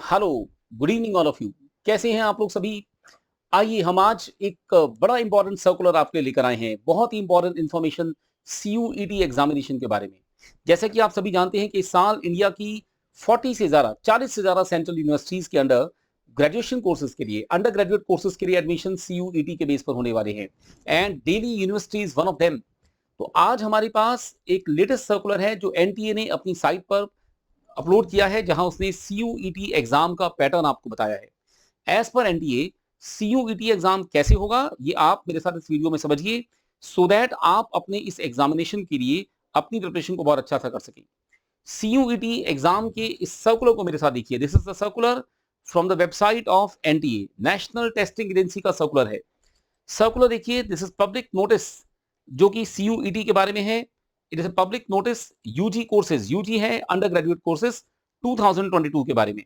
Hello, good evening all of you. कैसे हैं आप लोग सभी? आइए हम आज एक बड़ा इंपॉर्टेंट सर्कुलर आपके लिए लेकर आए हैं। बहुत ही इंपॉर्टेंट इंफॉर्मेशन सीयूईटी एग्जामिनेशन के बारे में। जैसा कि आप सभी जानते हैं कि इस साल इंडिया की 40 से ज्यादा सेंट्रल यूनिवर्सिटीज के अंडर ग्रेजुएशन कोर्सेज के लिए, अंडर ग्रेजुएट कोर्सेज के लिए एडमिशन सीयूईटी के बेस पर होने वाले हैं and Delhi university is one of them. तो आज हमारे पास एक लेटेस्ट सर्कुलर है जो एनटीए ने अपनी साइट पर अपलोड किया है, जहां उसने सीयूईटी एग्जाम का पैटर्न आपको बताया है। As per NTA CUET exam कैसे होगा ये आप मेरे साथ इस वीडियो में समझिए, सो दैट आप अपने इस एग्जामिनेशन के लिए अपनी प्रिपरेशन को बहुत अच्छा सा कर सकें। सीयूईटी एग्जाम के इस सर्कुलर को मेरे साथ देखिए। This is the circular from the website of NTA, National Testing Agency का सर्कुलर है। सर्कुलर देखिए, दिस इज पब्लिक नोटिस जो कि सीयूईटी के बारे में है। It is public notice UG courses, UG है अंडर ग्रेजुएट कोर्सेज 2022 के बारे में।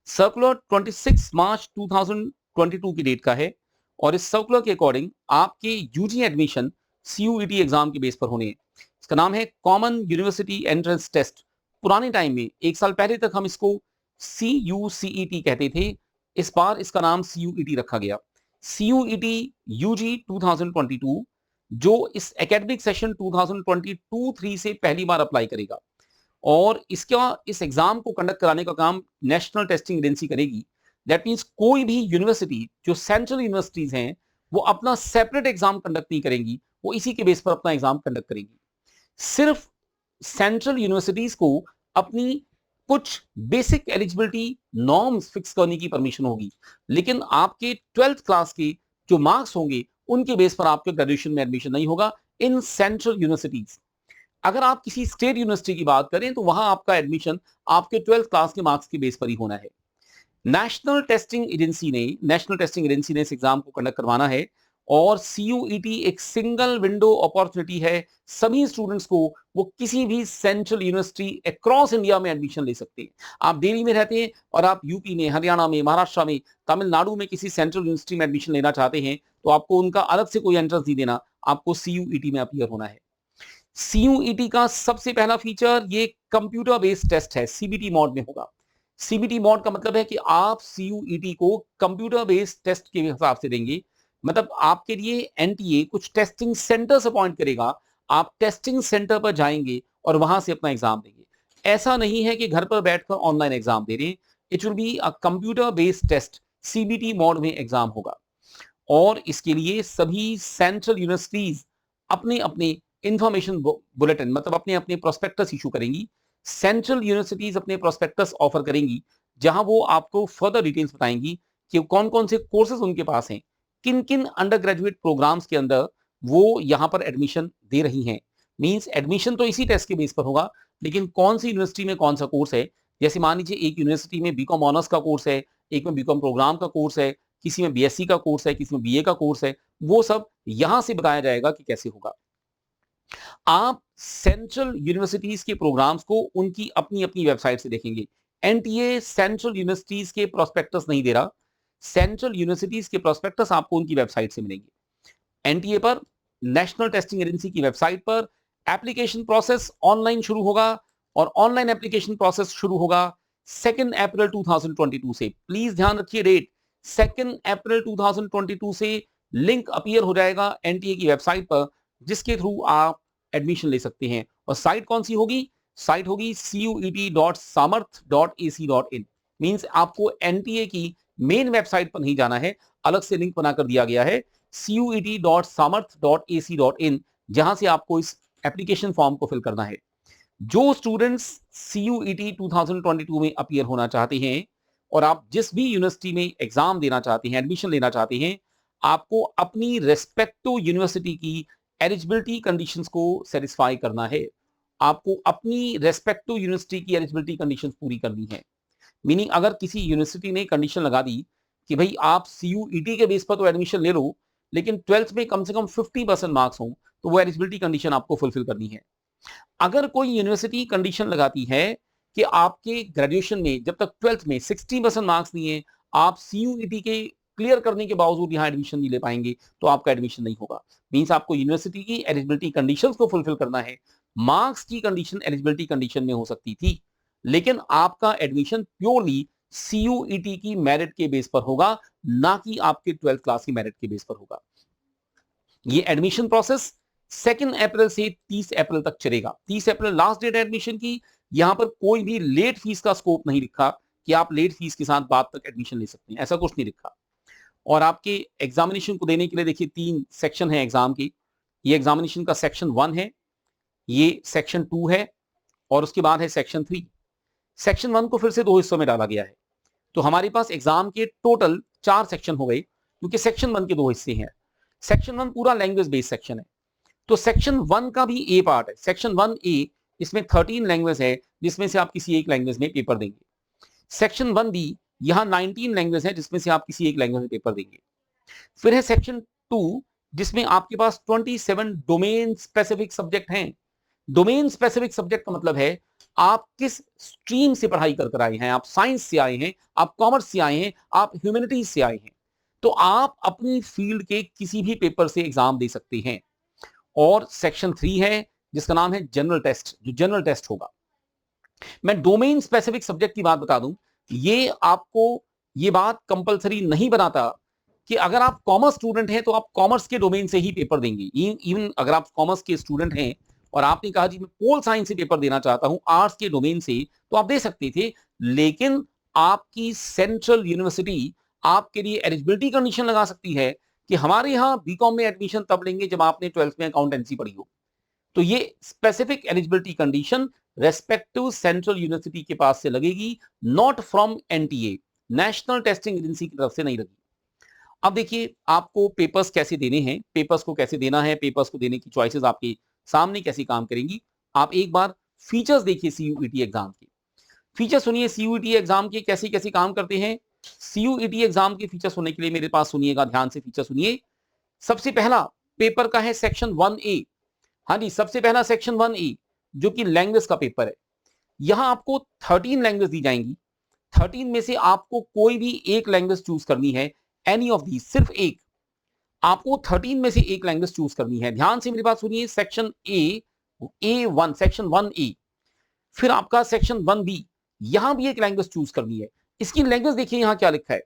सर्कुलर 26 मार्च 2022 की डेट का है और इस सर्कुलर के अकॉर्डिंग आपके यूजी एडमिशन सीयूईटी एग्जाम के बेस पर होने हैं। इसका नाम है कॉमन यूनिवर्सिटी एंट्रेंस टेस्ट। पुराने टाइम में एक साल पहले तक हम इसको CUCET कहते थे, इस बार इसका नाम सीयूईटी रखा गया। सीयूईटी यूजी 2022 जो इस एकेडमिक सेशन 2022-3 से पहली बार अप्लाई करेगा और इस एग्जाम को कंडक्ट कराने का काम नेशनल टेस्टिंग एजेंसी करेगी। दैट मींस कोई भी यूनिवर्सिटी जो सेंट्रल यूनिवर्सिटीज हैं वो अपना सेपरेट एग्जाम कंडक्ट नहीं करेंगी, वो इसी के बेस पर अपना एग्जाम कंडक्ट करेंगी। सिर्फ सेंट्रल यूनिवर्सिटीज को अपनी कुछ बेसिक एलिजिबिलिटी नॉर्म्स फिक्स करने की परमिशन होगी, लेकिन आपके 12th क्लास के जो मार्क्स होंगे उनके बेस पर आपके ग्रेजुएशन में एडमिशन नहीं होगा इन सेंट्रल यूनिवर्सिटीज। अगर आप किसी स्टेट यूनिवर्सिटी की बात करें तो वहां आपका एडमिशन आपके 12th क्लास के मार्क्स के बेस पर ही होना है। नेशनल टेस्टिंग एजेंसी ने इस एग्जाम को कंडक्ट करवाना है और सीयूईटी एक सिंगल विंडो अपॉर्चुनिटी है सभी स्टूडेंट्स को। वो किसी भी सेंट्रल यूनिवर्सिटी अक्रॉस इंडिया में एडमिशन ले सकते हैं। आप दिल्ली में रहते हैं और आप यूपी में, हरियाणा में, महाराष्ट्र में, तमिलनाडु में किसी सेंट्रल यूनिवर्सिटी में एडमिशन लेना चाहते हैं तो आपको उनका अलग से कोई एंट्रेंस नहीं देना, आपको सीयूईटी में अपीयर होना है। सीयूईटी का सबसे पहला फीचर ये कंप्यूटर बेस्ड टेस्ट है, सीबीटी मोड में होगा। सीबीटी मोड का मतलब है कि आप सीयूईटी को कंप्यूटर बेस्ड टेस्ट के हिसाब से देंगे। मतलब आपके लिए एनटीए कुछ टेस्टिंग सेंटर्स अपॉइंट करेगा, आप टेस्टिंग सेंटर पर जाएंगे और वहां से अपना एग्जाम देंगे। ऐसा नहीं है कि घर पर बैठकर ऑनलाइन एग्जाम दे रहे हैं। It will be a computer based test, CBT mode में एग्जाम होगा और इसके लिए सभी सेंट्रल यूनिवर्सिटीज अपने अपने इंफॉर्मेशन बुलेटिन, मतलब अपने अपने प्रोस्पेक्टस इशू करेंगी। सेंट्रल यूनिवर्सिटीज अपने प्रोस्पेक्टस ऑफर करेंगी जहां वो आपको फर्दर डिटेल्स बताएंगी कि कौन कौन से कोर्सेज उनके पास हैं, किन किन अंडर ग्रेजुएट प्रोग्राम्स के अंदर वो यहां पर एडमिशन दे रही हैं। मींस एडमिशन तो इसी टेस्ट के बेस पर होगा, लेकिन कौन सी यूनिवर्सिटी में कौन सा कोर्स है। जैसे मान लीजिए एक यूनिवर्सिटी में बीकॉम ऑनर्स का कोर्स है, एक में बीकॉम प्रोग्राम का कोर्स है, किसी में बीएससी का कोर्स है, किसी में बीए का कोर्स है, वो सब यहां से बताया जाएगा कि कैसे होगा। आप सेंट्रल यूनिवर्सिटीज के प्रोग्राम्स को उनकी अपनी अपनी वेबसाइट से देखेंगे। एनटीए सेंट्रल यूनिवर्सिटीज के प्रोस्पेक्टस नहीं दे रहा, सेंट्रल यूनिवर्सिटीज के प्रोस्पेक्टस आपको उनकी वेबसाइट से मिलेंगे। एनटीए पर, नेशनल टेस्टिंग एजेंसी की वेबसाइट पर एप्लीकेशन प्रोसेस ऑनलाइन शुरू होगा और ऑनलाइन एप्लीकेशन प्रोसेस शुरू होगा 2 अप्रैल 2022 से। प्लीज ध्यान रखिए डेट, 2 अप्रैल 2022 से लिंक अपीयर हो जाएगा एनटीए की वेबसाइट पर, जिसके थ्रू आप एडमिशन ले सकते हैं। और साइट कौन सी होगी? साइट होगी cuet.samarth.ac.in। मींस आपको एनटीए की मेन वेबसाइट पर नहीं जाना है, अलग से लिंक बनाकर दिया गया है cuet.samarth.ac.in, जहां से आपको इस एप्लीकेशन फॉर्म को फिल करना है। जो स्टूडेंट्स सीयूईटी 2022 में अपीयर होना चाहते हैं और आप जिस भी यूनिवर्सिटी में एग्जाम देना चाहते हैं, एडमिशन लेना चाहते हैं, आपको अपनी रेस्पेक्टिव यूनिवर्सिटी की एलिजिबिलिटी कंडीशंस को सेटिस्फाई करना है। आपको अपनी रेस्पेक्टिव यूनिवर्सिटी की एलिजिबिलिटी कंडीशंस पूरी करनी है। मीनिंग अगर किसी यूनिवर्सिटी ने कंडीशन लगा दी कि भाई आप सीयूईटी के बेस पर तो एडमिशन ले लो, लेकिन 12th में कम से कम 50% मार्क्स हो, तो वो एलिजिबिलिटी कंडीशन आपको फुलफिल करनी है। अगर कोई यूनिवर्सिटी कंडीशन लगाती है कि आपके ग्रेजुएशन में जब तक 12th में 60% मार्क्स नहीं है, आप सीयूईटी के क्लियर करने के बावजूद यहां एडमिशन नहीं ले पाएंगे, तो आपका एडमिशन नहीं होगा। मींस आपको यूनिवर्सिटी की एलिजिबिलिटी कंडीशंस को फुलफिल करना है। मार्क्स की कंडीशन एलिजिबिलिटी कंडीशन में हो सकती थी, लेकिन आपका एडमिशन प्योरली CUET की मेरिट के बेस पर होगा, ना कि आपके 12th क्लास की मेरिट के बेस पर होगा। ये एडमिशन प्रोसेस 2 अप्रैल से 30 अप्रैल तक चलेगा। 30 अप्रैल लास्ट डेट एडमिशन की। यहां पर कोई भी लेट फीस का स्कोप नहीं लिखा कि आप लेट फीस के साथ बाद तक एडमिशन ले सकते हैं, ऐसा कुछ नहीं लिखा। और आपके एग्जामिनेशन को देने के लिए देखिए 3 सेक्शन है एग्जाम की। ये एग्जामिनेशन का सेक्शन 1 है, ये सेक्शन 2 है और उसके बाद है सेक्शन 3। सेक्शन 1 को फिर से 2 हिस्सों में डाला गया है। तो हमारे पास एग्जाम के टोटल 4 सेक्शन हो गए, क्योंकि सेक्शन 1 के 2 हिस्से हैं। सेक्शन 1 पूरा लैंग्वेज बेस्ड सेक्शन है। तो सेक्शन 1 का भी ए पार्ट है। सेक्शन 1 ए, इसमें 13 लैंग्वेज है, जिसमें से आप किसी एक लैंग्वेज में पेपर देंगे। सेक्शन 1 बी, यहां 19 लैंग्वेज है, जिसमें से आप किसी एक लैंग्वेज में पेपर देंगे। फिर है सेक्शन 2, जिसमें आपके पास 27 डोमेन स्पेसिफिक सब्जेक्ट हैं। डोमेन स्पेसिफिक सब्जेक्ट का मतलब है आप किस स्ट्रीम से पढ़ाई कर आए हैं। आप साइंस से आए हैं, आप कॉमर्स से आए हैं, आप ह्यूमैनिटीज से आए हैं, तो आप अपनी फील्ड के किसी भी पेपर से एग्जाम दे सकते हैं। और सेक्शन 3 है, जिसका नाम है जनरल टेस्ट, जो जनरल टेस्ट होगा। मैं डोमेन स्पेसिफिक सब्जेक्ट की बात बता दूं, ये आपको ये बात कंपलसरी नहीं बनाता कि अगर आप कॉमर्स स्टूडेंट हैं तो आप कॉमर्स के डोमेन से ही पेपर देंगे। इवन अगर आप कॉमर्स के स्टूडेंट हैं और आपने कहा जी मैं पोल साइंस से पेपर देना चाहता हूं आर्ट्स के डोमेन से, तो आप दे सकते थे। लेकिन आपकी सेंट्रल यूनिवर्सिटी आपके लिए एलिजिबिलिटी कंडीशन लगा सकती है कि हमारे यहां बीकॉम में एडमिशन तब लेंगे जब आपने 12th में अकाउंटेंसी पढ़ी हो। तो ये specific eligibility condition respective central university के पास से लगेगी, not from NTA, National Testing agency की तरफ से नहीं लगी। अब देखिए आपको पेपर्स कैसे देने हैं, पेपर्स को कैसे देना है, पेपर्स को देने की चॉइसेस आपके सामने कैसी काम करेंगी। आप एक बार फीचर्स देखिए सीयूईटी एग्जाम के। फीचर सुनिए सीयूईटी एग्जाम के कैसे कैसे काम करते हैं। सीयूईटी एग्जाम के फीचर सुनने के लिए मेरे पास सुनिएगा, ध्यान से फीचर सुनिए। सबसे पहला पेपर का है सेक्शन 1A। हाँ जी, सबसे पहला सेक्शन 1A जो कि लैंग्वेज का पेपर है। यहां आपको 13 लैंग्वेज दी जाएंगी। 13 में से आपको कोई भी एक लैंग्वेज चूज करनी है, एनी ऑफ दी, सिर्फ एक। आपको 13 में से एक लैंग्वेज चूज करनी है। ध्यान से मेरी बात सुनिए। Section A1, section 1A। फिर आपका सेक्शन 1B, यहां भी एक लैंग्वेज चूज करनी है। इसकी लैंग्वेज देखिए यहां क्या लिखा है,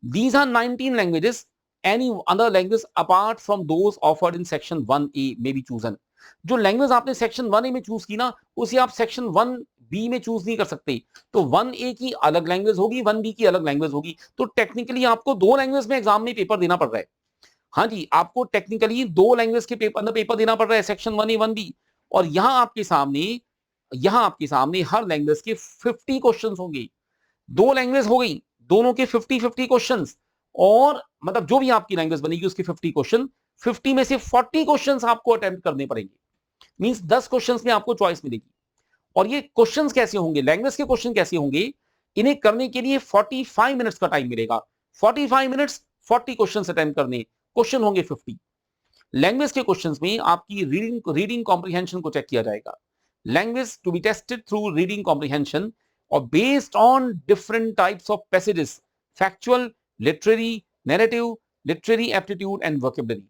these are 19 languages, any other language apart from those offered in section 1A may be chosen. जो लैंग्वेज आपने सेक्शन 1A में चूज की ना, उसे आप सेक्शन 1B में चूज नहीं कर सकते। तो 1A की अलग लैंग्वेज होगी, 1B की अलग लैंग्वेज होगी। तो टेक्निकली आपको 2 लैंग्वेज में एग्जाम में पेपर देना पड़ रहा है। हाँ जी, आपको टेक्निकली 2 लैंग्वेज के पेपर देना पड़ रहा है, सेक्शन 1A 1B। और यहां आपके सामने हर लैंग्वेज के 50 क्वेश्चंस होंगे। 2 लैंग्वेज हो गई, दोनों के 50-50 क्वेश्चंस। और मतलब जो भी आपकी लैंग्वेज बनेगी उसके 50 क्वेश्चन, 50 में से 40 क्वेश्चंस आपको अटेम्प्ट करने पड़ेंगे। मींस 10 क्वेश्चंस में आपको चॉइस मिलेगी। और ये क्वेश्चंस कैसे होंगे, लैंग्वेज के क्वेश्चन कैसे होंगे, इन्हें करने के लिए 45 मिनट्स का टाइम मिलेगा। 45 मिनट्स, 40 क्वेश्चंस अटेम्प्ट करने, क्वेश्चन होंगे 50। लैंग्वेज के क्वेश्चंस में आपकी रीडिंग कॉम्प्रिहेंशन को चेक किया जाएगा। Language to be tested through reading comprehension और based on different types of passages, factual, literary, narrative, literary aptitude and vocabulary.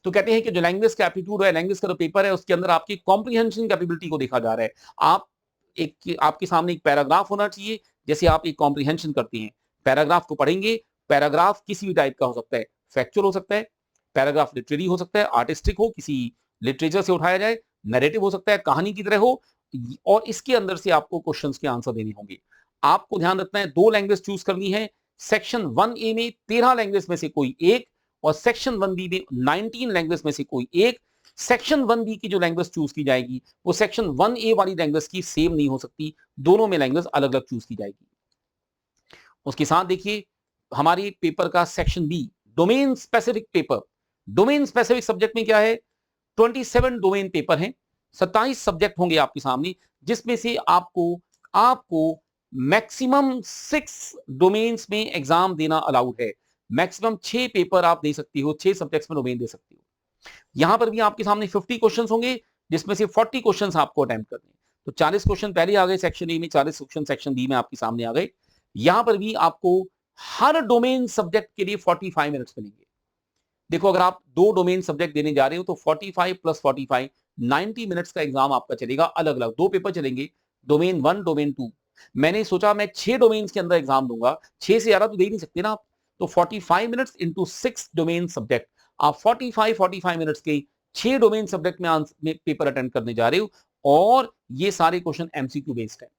तो कहते हैं कि जो लैंग्वेज का एप्टीट्यूड है, लैंग्वेज का जो पेपर है, उसके अंदर आपकी कॉम्प्रिहेंशन कैपेबिलिटी को देखा जा रहा है। आपके सामने एक पैराग्राफ होना चाहिए, जैसे आप एक कॉम्प्रिहेंशन करते हैं, पैराग्राफ को पढ़ेंगे। पैराग्राफ किसी भी टाइप का हो सकता है, फैक्चुअल हो सकता है, पैराग्राफ लिटरेरी हो सकता है, आर्टिस्टिक हो, किसी लिटरेचर से उठाया जाए, नैरेटिव हो सकता है, कहानी की तरह हो। और इसके अंदर से आपको क्वेश्चंस के आंसर देने होंगे। आपको ध्यान रखना है 2 लैंग्वेज चूज करनी है। सेक्शन 1A में 13 लैंग्वेज में से कोई एक, और सेक्शन 1B में 19 लैंग्वेज में से कोई एक। सेक्शन 1B की जो लैंग्वेज चूज की जाएगी वो सेक्शन 1A वाली लैंग्वेज की सेम नहीं हो सकती, दोनों में लैंग्वेज अलग अलग चूज की जाएगी। उसके साथ देखिए हमारे पेपर का section B, domain specific paper. Domain specific subject में क्या है, 27 डोमेन पेपर हैं, 27 सब्जेक्ट होंगे आपके सामने, जिसमें से आपको मैक्सिमम 6 डोमेन्स में एग्जाम देना अलाउड है। मैक्सिमम 6 पेपर आप दे सकती हो, 6 सब्जेक्ट्स में डोमेन दे सकती हो। यहां पर भी आपके सामने 50 क्वेश्चंस होंगे, जिसमें से 40 क्वेश्चंस आपको अटेम्प्ट करने हैं। तो 40 क्वेश्चन पहले आ गए सेक्शन ए में, 40 क्वेश्चन सेक्शन बी में आपके सामने आ गए। यहां पर भी आपको हर डोमेन सब्जेक्ट के लिए 45 मिनट्स मिलेंगे। देखो अगर आप 2 डोमेन सब्जेक्ट देने जा रहे हो तो 45 प्लस 45 90 मिनट्स का एग्जाम आपका चलेगा। अलग अलग 2 पेपर चलेंगे, डोमेन 1, डोमेन 2। मैंने सोचा मैं 6 डोमेन्स के अंदर एग्जाम दूंगा, 6 से ज्यादा तो दे नहीं सकते ना आप। तो 45 मिनट्स इंटू 6 डोमेन सब्जेक्ट, आप 45 मिनट्स के 6 डोमेन सब्जेक्ट में पेपर अटेंड करने जा रहे हो, और ये सारे क्वेश्चन एमसीक्यू बेस्ड है।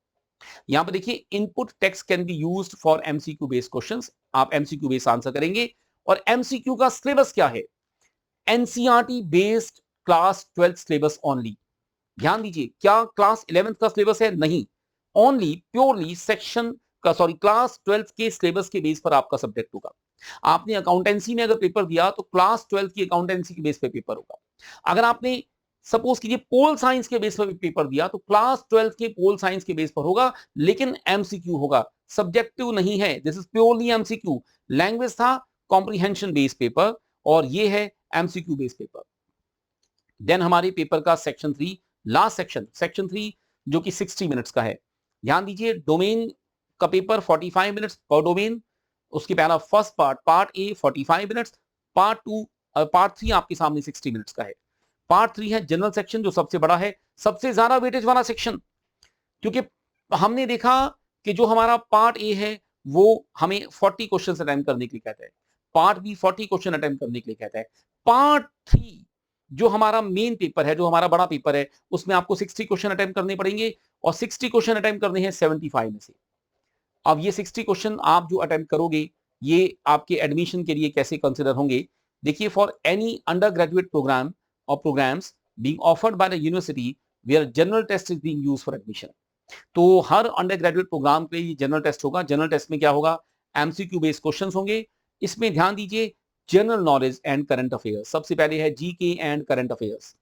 यहां पर देखिए, input text can be used for MCQ based questions, आप एमसीक्यू बेस्ड आंसर करेंगे। और एमसीक्यू का सिलेबस क्या है? NCERT based class 12 syllabus only. ध्यान दीजिए, क्या क्लास 11 का सिलेबस है? नहीं, ओनली प्योरली सेक्शन का, सॉरी, क्लास 12 के सिलेबस के बेस पर आपका सब्जेक्ट होगा। आपने अकाउंटेंसी में अगर पेपर दिया तो क्लास 12 की अकाउंटेंसी के बेस पे पेपर होगा। अगर आपने सपोज कीजिए पोल साइंस के बेस पर पेपर दिया तो क्लास 12 के पोल साइंस के बेस पर होगा, लेकिन एमसीक्यू होगा, सब्जेक्टिव नहीं है। This is purely MCQ. Language था कॉम्प्रिहेंशन बेस्ड पेपर, और ये है एमसीक्यू बेस्ड पेपर। देन हमारे पेपर का सेक्शन 3, लास्ट सेक्शन 3, जो कि 60 मिनट्स का है। ध्यान दीजिए, डोमेन का पेपर 45 मिनट्स पर डोमेन। उसके पहला first part A 45 minutes, part 3 आपके सामने 60 मिनट्स का है। पार्ट 3 है जनरल सेक्शन, जो सबसे बड़ा है, सबसे ज्यादा वेटेज वाला सेक्शन, क्योंकि हमने देखा कि जो हमारा पार्ट ए है वो हमें 40 क्वेश्चन अटेम्प्ट करने के लिए कहता है, पार्ट बी 40 क्वेश्चन अटेम्प्ट करने के लिए कहता है। पार्ट 3 जो हमारा मेन पेपर है, जो हमारा बड़ा पेपर है, उसमें आपको 60 क्वेश्चन अटेम्प्ट करने पड़ेंगे, और 60 क्वेश्चन अटेम्प्ट करने हैं 75 में से। अब ये 60 क्वेश्चन आप जो अटेम्प्ट करोगे, ये आपके एडमिशन के लिए कैसे कंसिडर होंगे? देखिए, for any undergraduate program और programs being offered by the university where general test is being used for admission. तो हर अंडर ग्रेजुएट प्रोग्राम के लिए जनरल टेस्ट होगा। जनरल टेस्ट में क्या होगा? एमसीक्यू बेस्ड क्वेश्चंस होंगे। इसमें ध्यान दीजिए, general knowledge and current affairs, सबसे पहले है जीके एंड करंट अफेयर्स।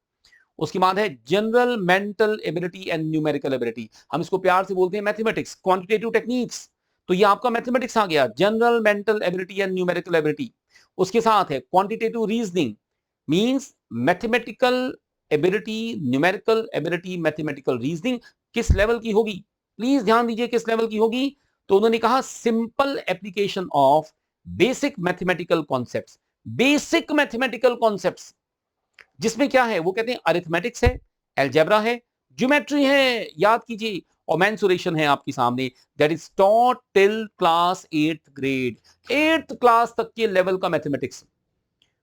उसके बाद है general mental ability and numerical ability, हम इसको प्यार से बोलते हैं मैथमेटिक्स, क्वांटिटेटिव टेक्निक्स। तो ये आपका मैथमेटिक्स आ गया, general mental ability and numerical ability. उसके साथ है quantitative reasoning, means mathematical ability, numerical ability, mathematical reasoning किस लेवल की होगी? प्लीज ध्यान दीजिए, किस लेवल की होगी? तो उन्होंने कहा simple application of basic mathematical concepts. Basic mathematical concepts जिसमें क्या है? वो कहते हैं अरिथमेटिक्स है, एल्जेब्रा है, ज्योमेट्री है, याद कीजिए, और मेंसुरेशन है आपके सामने। That is taught till class 8th grade, 8th class तक के लेवल का मैथमेटिक्स।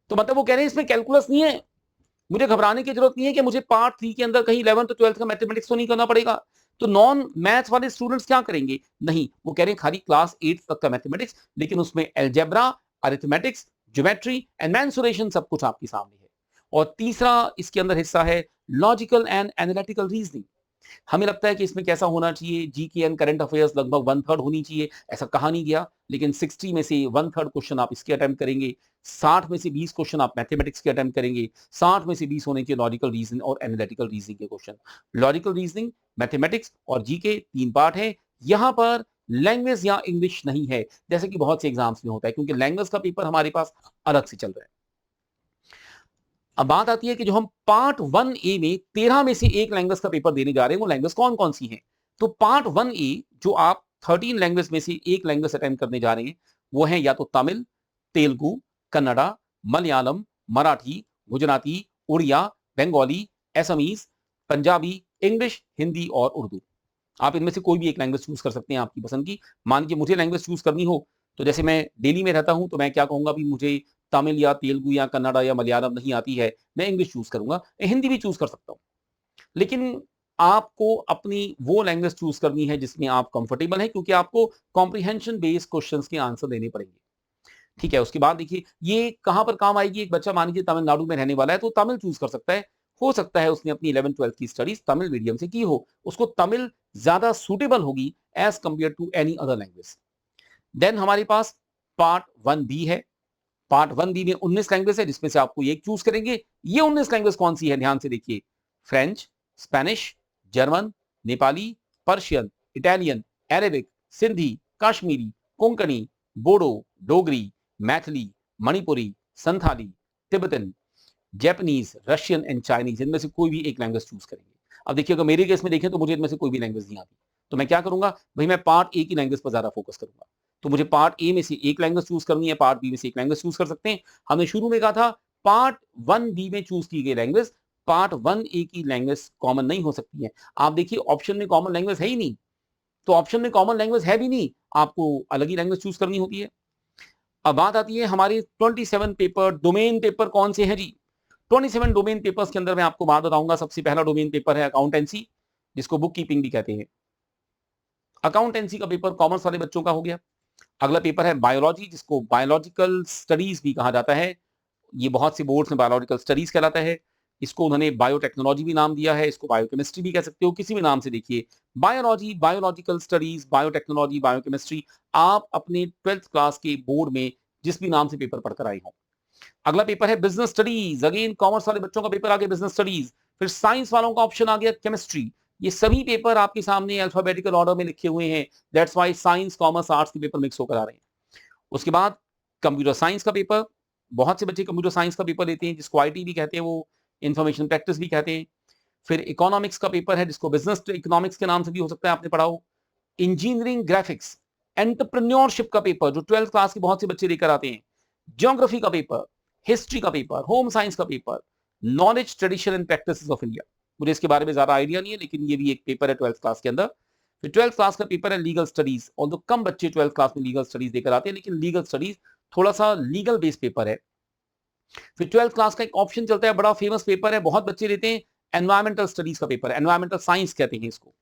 तो मतलब वो कह रहे हैं इसमें कैलकुलस नहीं है, मुझे घबराने की जरूरत नहीं है कि मुझे पार्ट 3 के अंदर कहीं 11th और 12th का मैथमेटिक्स तो नहीं करना पड़ेगा। तो नॉन मैथ्स वाले स्टूडेंट्स क्या करेंगे? नहीं, वो कह रहे हैं खाली क्लास 8th तक का मैथमेटिक्स, लेकिन उसमें algebra, arithmetics, geometry and mensuration सब कुछ आपके सामने है। और तीसरा इसके अंदर हिस्सा है लॉजिकल एंड एनालिटिकल रीजनिंग। हमें लगता है कि इसमें कैसा होना चाहिए? जीके एंड करंट अफेयर्स लगभग 1/3 होनी चाहिए, ऐसा कहा नहीं गया, लेकिन 60 में से 1/3 क्वेश्चन आप इसके अटेम्प्ट करेंगे, 60 में से 20 क्वेश्चन आप मैथमेटिक्स के अटेम्प्ट करेंगे, 60 में से 20 होने चाहिए लॉजिकल रीजनिंग और एनालिटिकल रीजनिंग के क्वेश्चन। लॉजिकल रीजनिंग, मैथमेटिक्स और जीके 3 पार्ट है। यहां पर लैंग्वेज या इंग्लिश नहीं है, जैसे कि बहुत से एग्जाम्स में होता है, क्योंकि लैंग्वेज का पेपर हमारे पास अलग से चल रहा है। अब बात आती है कि जो हम पार्ट 1A में 13 में से एक लैंग्वेज का पेपर देने जा रहे हैं, वो लैंग्वेज कौन कौन सी हैं? तो पार्ट 1A जो आप 13 लैंग्वेज में से एक लैंग्वेज अटेम्प्ट करने जा रहे हैं, वो है या तो तमिल, तेलुगु, कन्नड़ा, मलयालम, मराठी, गुजराती, उड़िया, बंगाली, असमीज, पंजाबी, इंग्लिश, हिंदी और उर्दू। आप इनमें से कोई भी एक लैंग्वेज चूज कर सकते हैं आपकी पसंद की। मान लीजिए मुझे लैंग्वेज चूज करनी हो, तो जैसे मैं दिल्ली में रहता हूं, तो मैं क्या कहूंगा? भी मुझे तमिल या तेलुगु या कन्नड़ा या मलयालम नहीं आती है, मैं इंग्लिश चूज करूंगा, हिंदी भी चूज कर सकता हूं। लेकिन आपको अपनी वो लैंग्वेज चूज करनी है जिसमें आप कंफर्टेबल हैं, क्योंकि आपको कॉम्प्रिहेंशन बेस्ड क्वेश्चंस के आंसर देने पड़ेंगे। ठीक है, उसके बाद देखिए ये कहां पर काम आएगी। एक बच्चा मान लीजिए तमिलनाडु में रहने वाला है, तो तमिल चूज कर सकता है। हो सकता है उसने अपनी 11th-12th की स्टडीज तमिल मीडियम से की हो, उसको तमिल ज्यादा सुटेबल होगी as compare to any other language. Then हमारे पास पार्ट 1B है। पार्ट 1B में 19 लैंग्वेज है, जिसमें से आपको एक चूज करेंगे। ये 19 लैंग्वेज कौन सी है? ध्यान से देखिए, French, Spanish, German, Nepali, Persian, Italian, Arabic, Sindhi, Kashmiri, Konkani, Bodo, Dogri, Maithili, Manipuri, Santhali, Tibetan, Japanese, Russian and Chinese. इनमें से कोई भी एक लैंग्वेज चूज करेंगे। अब देखिए, अगर मेरे केस में देखें तो मुझे इनमें से कोई भी लैंग्वेज नहीं आती, तो मैं क्या करूंगा भाई? मैं पार्ट ए की लैंग्वेज पर ज्यादा फोकस करूंगा। तो मुझे पार्ट ए में से एक लैंग्वेज चूज करनी है, पार्ट बी में से एक लैंग्वेज चूज कर सकते हैं। हमने शुरू में कहा था पार्ट 1B में चूज की गई लैंग्वेज पार्ट 1A की लैंग्वेज कॉमन नहीं हो सकती है। आप देखिए ऑप्शन में कॉमन लैंग्वेज है ही नहीं। तो ऑप्शन में कॉमन लैंग्वेज है भी नहीं, आपको अलग ही लैंग्वेज चूज करनी होती है। अब बात आती है हमारी 27 पेपर, डोमेन पेपर कौन से हैं जी? 27 डोमेन पेपर्स के अंदर मैं आपको बात बताऊंगा। सबसे पहला डोमेन पेपर है अकाउंटेंसी, जिसको बुक कीपिंग भी कहते हैं। अकाउंटेंसी का पेपर कॉमर्स वाले बच्चों का हो गया। अगला पेपर है बायोलॉजी, जिसको बायोलॉजिकल स्टडीज भी कहा जाता है। ये बहुत से बोर्ड्स में बायोलॉजिकल स्टडीज कहलाता है। इसको उन्होंने बायोटेक्नोलॉजी भी नाम दिया है, इसको बायोकेमिस्ट्री भी कह सकते हो, किसी भी नाम से देखिए। Biology, biological studies, biotechnology, biochemistry, आप अपने 12th क्लास के बोर्ड में जिस भी नाम से पेपर पढ़कर आए हो। अगला पेपर है बिजनेस स्टडीज, अगेन कॉमर्स वाले बच्चों का पेपर आ गया बिजनेस स्टडीज। फिर साइंस वालों का ऑप्शन आ गया केमिस्ट्री। ये सभी पेपर आपके सामने अल्फाबेटिकल ऑर्डर में लिखे हुए हैं। That's why science, commerce, arts के पेपर मिक्स होकर आ रहे हैं। उसके बाद कंप्यूटर साइंस का पेपर, बहुत से बच्चे कंप्यूटर साइंस का पेपर देते हैं, जिसको आईटी भी कहते हैं, वो इंफॉर्मेशन प्रैक्टिस भी कहते हैं। फिर इकोनॉमिक्स का पेपर है, जिसको बिजनेस इकोनॉमिक्स के नाम से भी हो सकता है, आपने पढ़ा हो। इंजीनियरिंग ग्राफिक्स, एंटरप्रेन्योरशिप का पेपर जो 12th क्लास के बहुत से बच्चे लेकर आते हैं। ज्योग्राफी का पेपर, हिस्ट्री का पेपर, होम साइंस का paper, knowledge, tradition and practices of India. मुझे इसके बारे में ज्यादा आइडिया नहीं है, लेकिन ये भी एक पेपर है 12th क्लास के अंदर। फिर 12th क्लास का पेपर है लीगल स्टडीज, और तो कम बच्चे 12th क्लास में लीगल स्टडीज देकर आते हैं, लेकिन लीगल स्टडीज थोड़ा सा लीगल बेस्ड पेपर है। फिर 12th क्लास का एक ऑप्शन चलता है, बड़ा फेमस पेपर है, बहुत बच्चे लेते हैं, एनवायरमेंटल स्टडीज का पेपर है, एनवायरमेंटल साइंस कहते हैं इसको।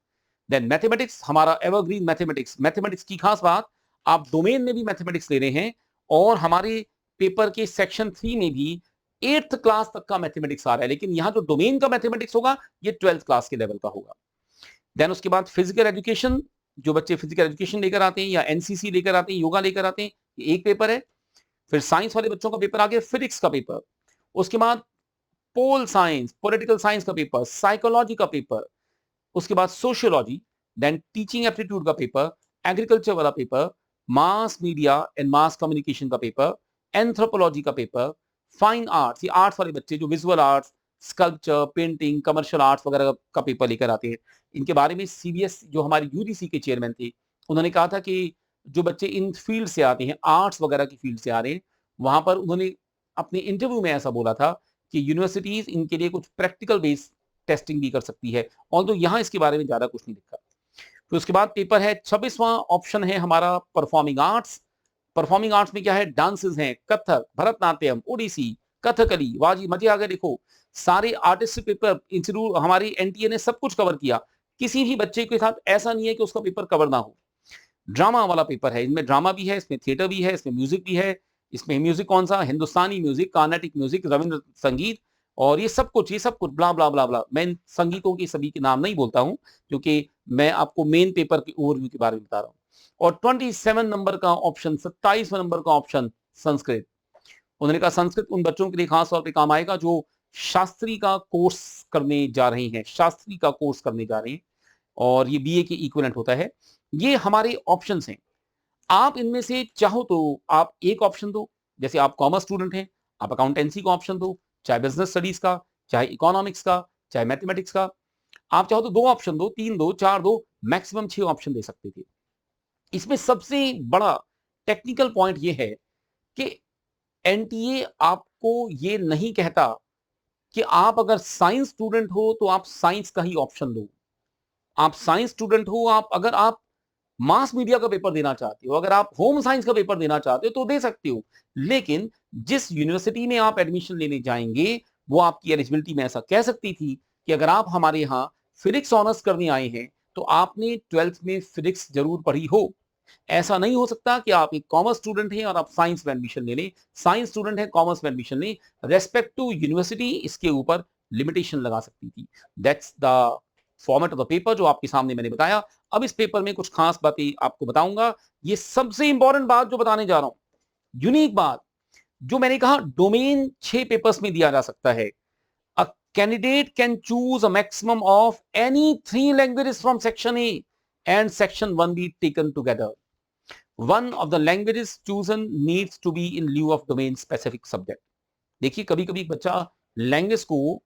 देन मैथमेटिक्स, हमारा एवरग्रीन मैथमेटिक्स। मैथमेटिक्स की खास बात, आप डोमेन में भी मैथमेटिक्स ले रहे हैं, और हमारे पेपर के सेक्शन 3 में भी 8th क्लास तक का मैथमेटिक्स आ रहा है, लेकिन यहां जो डोमेन का मैथमेटिक्स होगा ये 12th क्लास के लेवल का होगा। देन उसके बाद फिजिकल एजुकेशन, जो बच्चे फिजिकल एजुकेशन लेकर आते हैं या एनसीसी लेकर आते हैं, योगा लेकर आते हैं, ये एक पेपर है। फिर साइंस वाले बच्चों का पेपर आ गया फिजिक्स का पेपर। उसके बाद पोल साइंस, पॉलिटिकल साइंस का पेपर, साइकोलॉजी का पेपर, उसके बाद सोशियोलॉजी, देन टीचिंग एप्टीट्यूड का पेपर, एग्रीकल्चर वाला paper, mass media and mass communication का पेपर, एंथ्रोपोलॉजी का पेपर, फाइन आर्ट्स, ये आर्ट्स वाले बच्चे जो visual arts, sculpture, painting, commercial arts वगैरह का पेपर लेकर आते हैं। इनके बारे में सीबीएस जो हमारे यूजीसी के चेयरमैन थे, उन्होंने कहा था कि जो बच्चे इन फील्ड से आते हैं, आर्ट्स वगैरह की फील्ड से आ रहे हैं, वहां पर उन्होंने अपने इंटरव्यू में ऐसा बोला था कि यूनिवर्सिटीज इनके लिए कुछ प्रैक्टिकल बेस्ड टेस्टिंग भी कर सकती है, और तो यहां इसके बारे में ज्यादा कुछ नहीं लिखा। फिर उसके बाद पेपर है 26वां ऑप्शन है हमारा परफॉर्मिंग आर्ट्स। परफॉर्मिंग आर्ट्स में क्या है? डांसेस हैं, कथक, भरतनाट्यम, ओडिसी, कथकली। वाह जी, मजे आ गए। देखो, सारे आर्टिस्ट पेपर इंस्टीट्यूट हमारी एनटीए ने सब कुछ कवर किया। किसी भी बच्चे के साथ ऐसा नहीं है कि उसका पेपर कवर ना हो। ड्रामा वाला पेपर है, इनमें ड्रामा भी है, इसमें थिएटर भी है, इसमें म्यूजिक भी है। इसमें म्यूजिक कौन सा? हिंदुस्तानी म्यूजिक, कार्नेटिक म्यूजिक, रविंद्र संगीत, और ये सब कुछ ब्ला ब्ला ब्ला ब्ला। मैं इन संगीतों के सभी के नाम नहीं बोलता हूं, क्योंकि मैं आपको मेन पेपर के ओवरव्यू के बारे में बता रहा हूं। और 27 नंबर का ऑप्शन, 27वें नंबर का ऑप्शन संस्कृत। उन्होंने कहा संस्कृत उन बच्चों के लिए खास तौर पे काम आएगा जो शास्त्री का कोर्स करने जा रहे हैं, शास्त्री का कोर्स करने जा रहे हैं, और ये बीए के इक्विवेलेंट होता है। ये हमारे ऑप्शंस हैं। आप इनमें से चाहो तो आप एक ऑप्शन दो, जैसे आप कॉमर्स स्टूडेंट हैं, आप अकाउंटेंसी का ऑप्शन दो, चाहे बिजनेस स्टडीज का, चाहे इकोनॉमिक्स का, चाहे मैथमेटिक्स का। आप चाहो तो 2 ऑप्शन दो, 3 दो, 4 दो, मैक्सिमम 6 ऑप्शन दे सकते थे। इसमें सबसे बड़ा टेक्निकल पॉइंट ये है कि एनटीए आपको ये नहीं कहता कि आप अगर साइंस स्टूडेंट हो तो आप साइंस का ही ऑप्शन लो। आप साइंस स्टूडेंट हो, अगर आप मास मीडिया का पेपर देना चाहते हो, अगर आप होम साइंस का पेपर देना चाहते हो तो दे सकते हो, लेकिन जिस यूनिवर्सिटी में आप एडमिशन लेने जाएंगे वो आपकी एलिजिबिलिटी में ऐसा कह सकती थी कि अगर आप हमारे यहाँ फिजिक्स ऑनर्स करने आए हैं तो आपने 12th में फिजिक्स जरूर पढ़ी हो। ऐसा नहीं हो सकता कि आप एक कॉमर्स स्टूडेंट हैं और आप साइंस में एडमिशन ले लें, साइंस स्टूडेंट है कॉमर्स में एडमिशन लें। रेस्पेक्ट टू यूनिवर्सिटी इसके ऊपर लिमिटेशन लगा सकती थी। That's the format of the paper जो आपके सामने मैंने बताया। अब इस पेपर में कुछ खास बातें आपको बताऊंगा। ये सबसे इंपॉर्टेंट बात जो बताने जा रहा हूं, यूनिक बात, जो मैंने कहा डोमेन 6 पेपर्स में दिया जा सकता है। A candidate can choose a maximum of any 3 languages from section A and section 1 be taken together. One of the languages chosen needs to be in lieu of domain specific subject। देखिए, कभी कभी बच्चा language को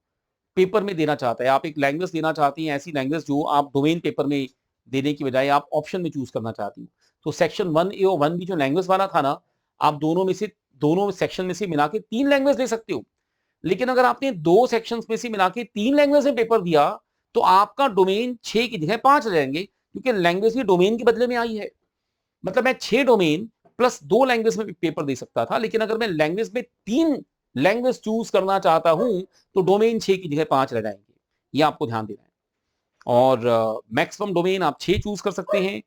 paper में देना चाहता है। आप एक लैंग्वेज देना चाहती हैं, ऐसी लैंग्वेज जो आप डोमेन पेपर में देने की बजाय आप ऑप्शन में चूज करना चाहती हो। तो सेक्शन 1A और 1B जो लैंग्वेज वाला था ना, आप दोनों सेक्शन में से मिला के 3 लैंग्वेज दे सकते हो। लेकिन अगर आपने 2 सेक्शंस में से मिला के 3 लैंग्वेज में पेपर दिया तो आपका डोमेन 6 की जगह 5 रह जाएंगे, क्योंकि लैंग्वेज भी डोमेन के बदले में आई है। मतलब मैं 6 डोमेन प्लस 2 लैंग्वेज में पेपर दे सकता था, लेकिन अगर मैं लैंग्वेज में 3 लैंग्वेज चूज करना चाहता हूं तो डोमेन 6 की जगह 5 रह जाएंगे। ये आपको ध्यान देना है। और मैक्सिमम डोमेन आप 6 चूज कर सकते हैं।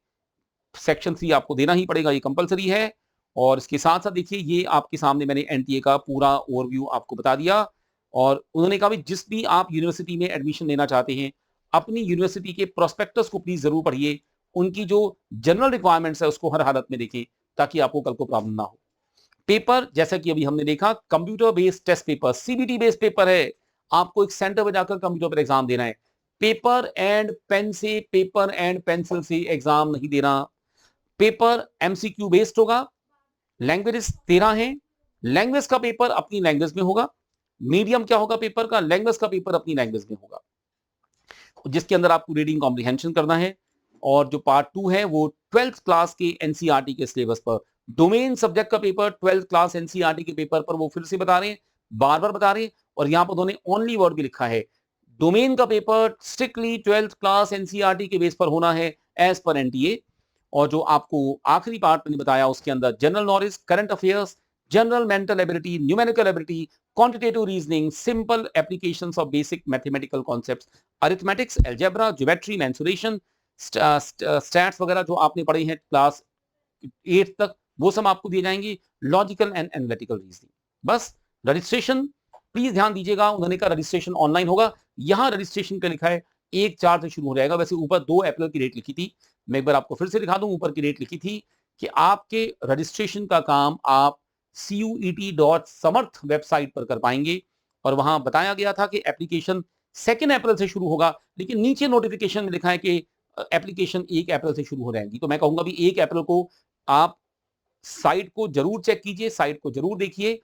सेक्शन 3 आपको देना ही पड़ेगा, ये कंपलसरी है। और इसके साथ साथ देखिए, ये आपके सामने मैंने एनटीए का पूरा ओवरव्यू आपको बता दिया। और उन्होंने कहा जिस भी आप यूनिवर्सिटी में एडमिशन लेना चाहते हैं, अपनी यूनिवर्सिटी के प्रोस्पेक्टस को प्लीज जरूर पढ़िए। उनकी जो जनरल रिक्वायरमेंट्स है उसको हर हालत में देखें, ताकि आपको कल को प्रॉब्लम ना हो। पेपर जैसा कि अभी हमने देखा, computer based test paper, CBT based paper है। आपको एक सेंटर पर जाकर कंप्यूटर पर एग्जाम देना है। पेपर एंड पेन से, पेपर एंड पेंसिल से एग्जाम नहीं देना। पेपर एमसीक्यू बेस्ड होगा। लैंग्वेजेस 13 हैं। लैंग्वेज का पेपर अपनी लैंग्वेज में होगा। मीडियम क्या होगा पेपर का? लैंग्वेज का पेपर अपनी लैंग्वेज में होगा, जिसके अंदर आपको रीडिंग कॉम्प्रिहेंशन करना है। और जो पार्ट 2 है वो 12th क्लास के एनसीईआरटी के सिलेबस पर। डोमेन सब्जेक्ट का पेपर 12th क्लास एनसीईआरटी के पेपर पर वो फिर से बता रहे हैं, बार बार बता रहे हैं। और यहां पर उन्होंने ओनली वर्ड भी लिखा है, डोमेन का paper strictly 12th class NCERT के बेस पर होना है एज पर एनटीए। और जो आपको आखिरी पार्ट मैंने बताया उसके अंदर general knowledge, current affairs, general mental ability, numerical ability, quantitative reasoning, simple applications of basic mathematical concepts, arithmetics, algebra, geometry, mensuration, stats वगैरह जो आपने पढ़े हैं क्लास 8 तक, वो सब आपको दिए जाएंगे। Logical and analytical reasoning. बस रजिस्ट्रेशन प्लीज ध्यान दीजिएगा, उन्होंने कहा रजिस्ट्रेशन ऑनलाइन होगा। यहां रजिस्ट्रेशन का लिखा है 1/4 से शुरू हो जाएगा। वैसे ऊपर 2 अप्रैल की डेट लिखी थी, मैं एक बार आपको फिर से दिखा दूं। ऊपर की डेट लिखी थी कि आपके रजिस्ट्रेशन का काम आप CUET.samarth वेबसाइट पर कर पाएंगे। और वहां बताया गया था कि एप्लीकेशन 2 अप्रैल से शुरू होगा, लेकिन नीचे नोटिफिकेशन में लिखा है कि एप्लीकेशन 1 अप्रैल से शुरू हो जाएंगी। तो मैं कहूंगा भी 1 अप्रैल को आप साइट को जरूर चेक कीजिए, साइट को जरूर देखिए।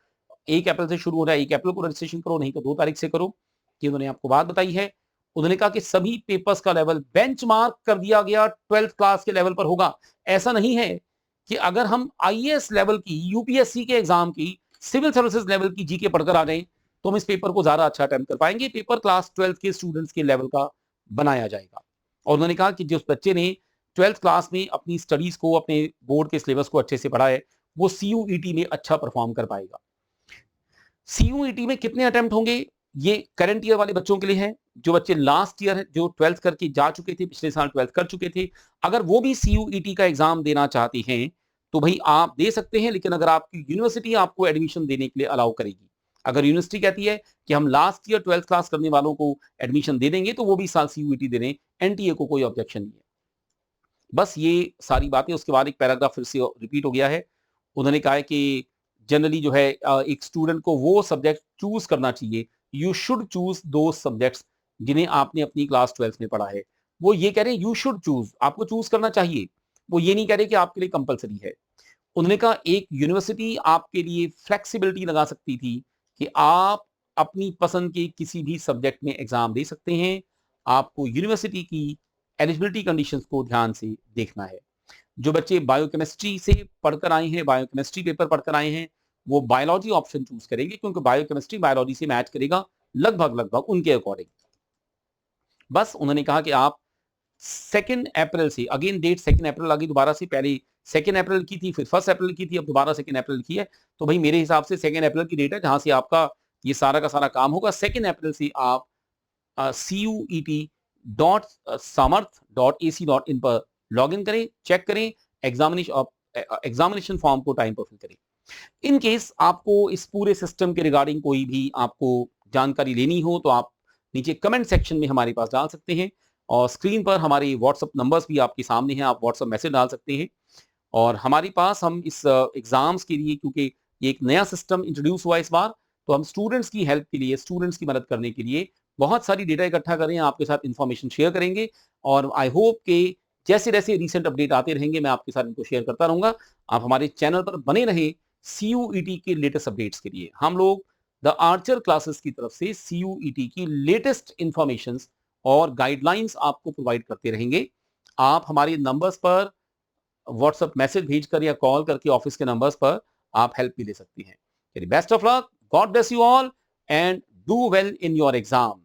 1 अप्रैल से शुरू हो रहा है, 1 अप्रैल को रजिस्ट्रेशन करो, नहीं तो 2 तारीख से करो। कि उन्होंने आपको बात बताई है। उन्होंने कहा कि सभी पेपर्स का लेवल बेंचमार्क कर दिया गया 12th क्लास के लेवल पर होगा। ऐसा नहीं है कि अगर हम आईएएस लेवल की, यूपीएससी के एग्जाम की, सिविल सर्विसेज लेवल की जीके पढ़कर आ जाएं तो हम इस पेपर को ज्यादा अच्छा अटेम्प्ट कर पाएंगे। पेपर क्लास 12th के स्टूडेंट्स के लेवल का बनाया जाएगा। और उन्होंने कहा कि जिस बच्चे ने 12th क्लास में अपनी स्टडीज को, अपने बोर्ड के सिलेबस को अच्छे से पढ़ा है, वो सीयूईटी में अच्छा परफॉर्म कर पाएगा। सीयूईटी में कितने अटेम्प्ट होंगे? ये करंट ईयर वाले बच्चों के लिए है। जो बच्चे लास्ट ईयर जो 12th करके जा चुके थे, पिछले साल 12th कर चुके थे, अगर वो भी सीयूईटी का एग्जाम देना चाहते हैं तो भाई आप दे सकते हैं। लेकिन अगर आपकी यूनिवर्सिटी आपको एडमिशन देने के लिए अलाउ करेगी, अगर यूनिवर्सिटी कहती है कि हम लास्ट ईयर 12th क्लास करने वालों को एडमिशन दे देंगे, तो वो भी साल सीयूईटी दे दें, एनटीए को कोई ऑब्जेक्शन नहीं है। बस ये सारी बातें। उसके बाद एक पैराग्राफ फिर से रिपीट हो गया है। उन्होंने कहा है कि जनरली जो है एक स्टूडेंट को वो सब्जेक्ट चूज करना चाहिए, यू शुड चूज दो सब्जेक्ट्स जिन्हें आपने अपनी क्लास 12th में पढ़ा है। वो ये कह रहे हैं यू शुड चूज, आपको चूज करना चाहिए। वो ये नहीं कह रहे कि आपके लिए कंपलसरी है। उन्होंने कहा एक यूनिवर्सिटी आपके लिए फ्लेक्सिबिलिटी लगा सकती थी कि आप अपनी पसंद के किसी भी सब्जेक्ट में एग्जाम दे सकते हैं। आपको यूनिवर्सिटी की एलिजिबिलिटी कंडीशंस को ध्यान से देखना है। जो बच्चे बायोकेमिस्ट्री से पढ़कर आए हैं, बायोकेमिस्ट्री पेपर पढ़कर आए हैं, वो बायोलॉजी ऑप्शन चूज करेंगे, क्योंकि बायोकेमिस्ट्री बायोलॉजी से मैच करेगा लगभग उनके अकॉर्डिंग। बस उन्होंने कहा कि आप 2 अप्रैल से, अगेन डेट 2 अप्रैल आ गई दोबारा से, पहले 2 अप्रैल की थी, फिर 1 अप्रैल की थी, अब दोबारा 2 अप्रैल की है। तो भाई मेरे हिसाब से 2 अप्रैल की डेट है जहां से आपका ये सारा का सारा काम होगा। 2 अप्रैल से आप CUET.samarth.ac.in पर लॉग इन करें, चेक करें, एग्जामिनेशन फॉर्म को टाइम पर फिल करें। इन केस आपको इस पूरे सिस्टम के रिगार्डिंग कोई भी आपको जानकारी लेनी हो तो आप नीचे कमेंट सेक्शन में हमारे पास डाल सकते हैं। और स्क्रीन पर हमारे व्हाट्सएप नंबर्स भी आपके सामने हैं, आप व्हाट्सएप मैसेज डाल सकते हैं। और हमारे पास हम इस एग्जाम्स के लिए, क्योंकि ये एक नया सिस्टम इंट्रोड्यूस हुआ इस बार, तो हम स्टूडेंट्स की हेल्प के लिए, स्टूडेंट्स की मदद करने के लिए बहुत सारी डेटा इकट्ठा करें, आपके साथ इंफॉर्मेशन शेयर करेंगे। और आई होप कि जैसे जैसे रिसेंट अपडेट आते रहेंगे मैं आपके साथ इनको शेयर करता रहूंगा। आप हमारे चैनल पर बने रहे CUET के लेटेस्ट अपडेट्स के लिए। हम लोग द आर्चर क्लासेस की तरफ से CUET की लेटेस्ट इंफॉर्मेशन और गाइडलाइंस आपको प्रोवाइड करते रहेंगे। आप हमारे नंबर्स पर व्हाट्सएप मैसेज भेजकर या कॉल करके ऑफिस के नंबर्स पर आप हेल्प भी ले सकती हैं। Best of luck, God bless you all and do well in your exam.